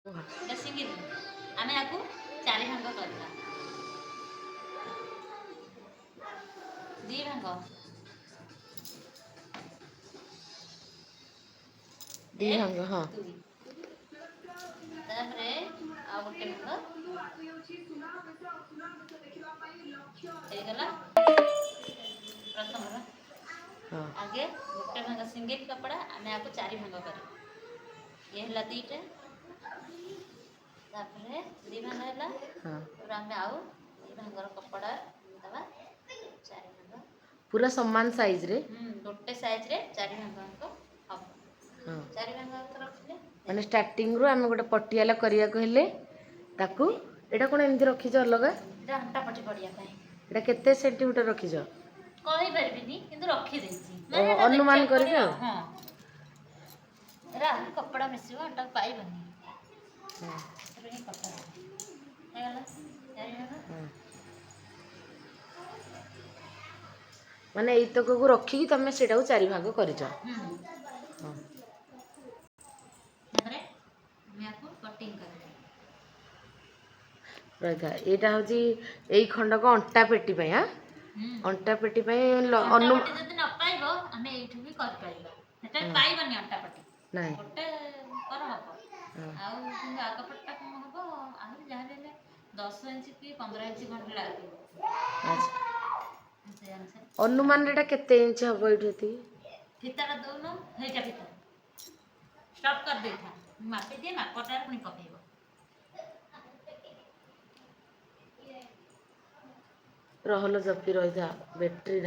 single आम या चारि भाग करवा दी भाग दी भाग हाँ तापरे आ गोटे भाग प्रथम हाँ आगे गोटे भाग सिंगल कपड़ा आम या चारि भाग कर ये है दीटा तापरे दी भाग है हाँ आम आउ दी भागर कपड़ा दवा चारि भाग पूरा समान साइज रे गोटे साइज रे चारि भाग हम हाँ चारि भाग तो रखले माने स्टार्टिंग रो आम गोटे पटियाला करिया कहले ताकू एटा कोन एमती रखिछ अलगा एटा हंटा पटी पड़िया पाई एटा केते सेंटीमीटर रखिछ कहि परबिनी किंतु रखी देछि अनुमान करके हां एरा कपड़ा मिसिबो हंटा पाइबनी हां रे कपड़ा हेगला चारि भाग माने एई तक को रखी कि तमे सेटा को चारि भाग करिछ हां तापरे मैं आपको कटिंग कर रहिथा एटा होजी एई खंड को अंटा पेटी पय हां अंटा पेटी पय अनु जति न पाइबो हमें एठु भी कर पाइबा सेटा पाइबनी अंटा पटी नहीं गोटे कर हबो आउ किंतु आग पट्टा कोन हबो आ जा ले 10 इंच की 15 इंच खंड लागो अच्छा अनुमान रेटा केते इंच हबो एठुती फिताटा दोनो हेटा फिता स्टॉप कर देथा मापे दे मापटार पुनी पकेइबो रहलो जपी रहिथा बैटरी